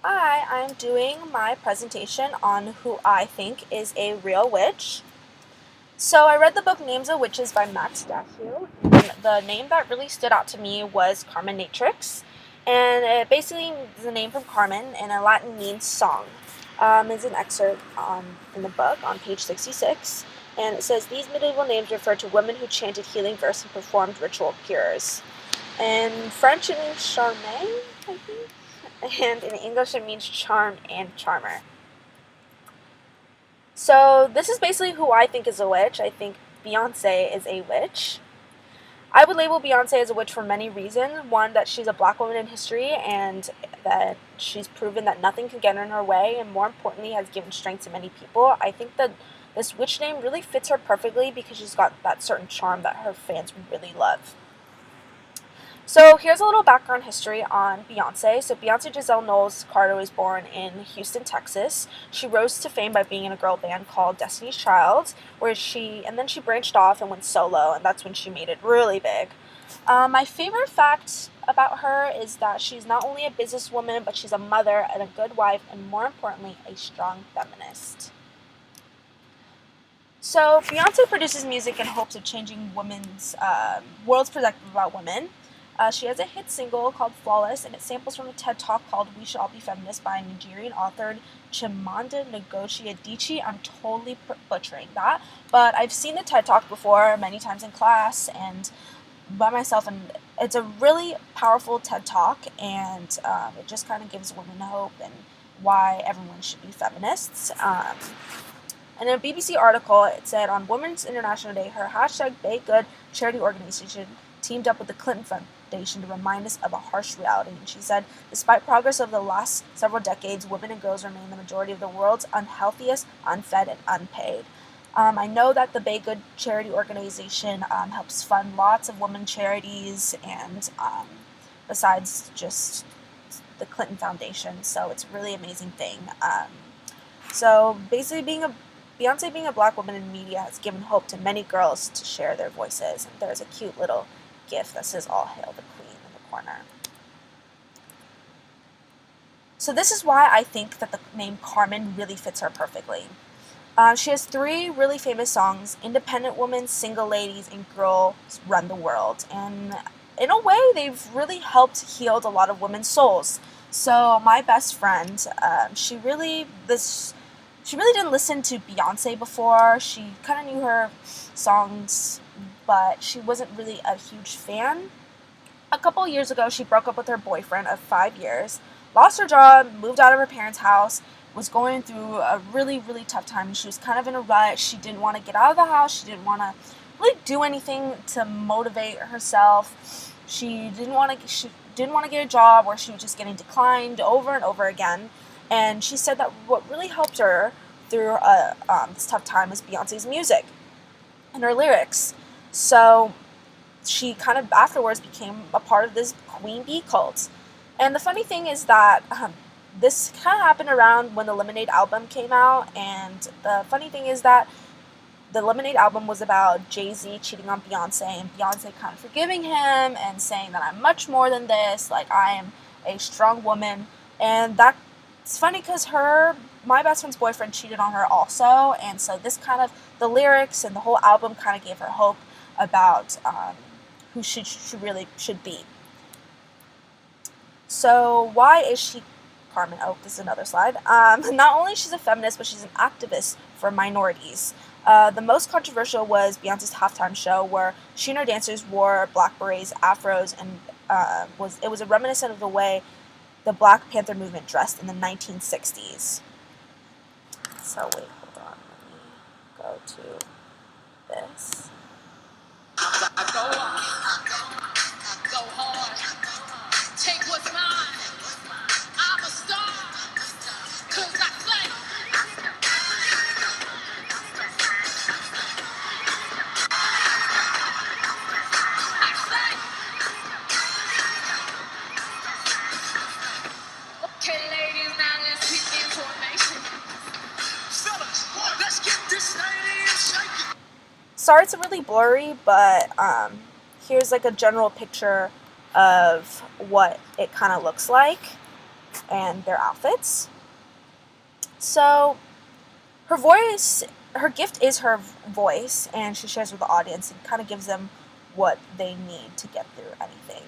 Hi, I'm doing my presentation on who I think is a real witch. So I read the book Names of Witches by Max Dashiell, and the name that really stood out to me was Carminatrix. And it basically is a name from Carmen, and in Latin means song. Is an excerpt in the book on page 66, and it says these medieval names refer to women who chanted healing verse and performed ritual cures. In French, it means charme, I think, and in English, it means charm and charmer. So this is basically who I think is a witch. I think Beyonce is a witch. I would label Beyonce as a witch for many reasons. One, that she's a black woman in history and that she's proven that nothing can get in her way, and more importantly, has given strength to many people. I think that this witch name really fits her perfectly because she's got that certain charm that her fans really love. So here's a little background history on Beyonce. So Beyonce Giselle Knowles Carter was born in Houston, Texas. She rose to fame by being in a girl band called Destiny's Child, and then she branched off and went solo, and that's when she made it really big. My favorite fact about her is that she's not only a businesswoman, but she's a mother and a good wife, and more importantly, a strong feminist. So Beyonce produces music in hopes of changing women's world's perspective about women. She has a hit single called Flawless, and it samples from a TED Talk called We Should All Be Feminists by Nigerian author Chimamanda Ngozi Adichie. I'm totally butchering that, but I've seen the TED Talk before many times in class and by myself, and it's a really powerful TED Talk, and it just kind of gives women hope and why everyone should be feminists. In a BBC article, it said on Women's International Day, her hashtag BayGood charity organization teamed up with the Clinton Foundation to remind us of a harsh reality. And she said, despite progress over the last several decades, women and girls remain the majority of the world's unhealthiest, unfed, and unpaid. I know that the BayGood charity organization helps fund lots of women charities and besides just the Clinton Foundation, so it's a really amazing thing. So basically, Beyonce being a black woman in media has given hope to many girls to share their voices. And there's a cute little gif that says "All Hail the Queen" in the corner. So this is why I think that the name Carmen really fits her perfectly. She has three really famous songs: "Independent Woman," "Single Ladies," and "Girls Run the World." And in a way, they've really helped heal a lot of women's souls. So my best friend, she really didn't listen to Beyonce before. She kind of knew her songs, but she wasn't really a huge fan. A couple years ago, she broke up with her boyfriend of 5 years, lost her job, moved out of her parents' house, was going through a really, really tough time. She was kind of in a rut. She didn't want to get out of the house. She didn't want to really do anything to motivate herself. She didn't want to get a job where she was just getting declined over and over again. And she said that what really helped her through this tough time was Beyonce's music and her lyrics. So she kind of afterwards became a part of this Queen Bee cult. And the funny thing is that this kind of happened around when the Lemonade album came out. And the funny thing is that the Lemonade album was about Jay-Z cheating on Beyonce, and Beyonce kind of forgiving him and saying that I'm much more than this, like I am a strong woman. And that's funny because my best friend's boyfriend cheated on her also, and so the lyrics and the whole album kind of gave her hope about who she really should be. So why is she Carmen? Oh, this is another slide. Not only she's a feminist, but she's an activist for minorities. The most controversial was Beyonce's halftime show, where she and her dancers wore black berets, afros, and it was a reminiscent of the way the Black Panther movement dressed in the 1960s. So wait, hold on. Let me go to this. I go hard, take what's mine. I'm a star, 'cause I play. Okay, ladies, now let's get information. Fellas, let's get this stadium shaking. Sorry, it's really blurry, but here's like a general picture of what it kind of looks like. and their outfits. So her gift is her voice, and she shares with the audience and kind of gives them what they need to get through anything.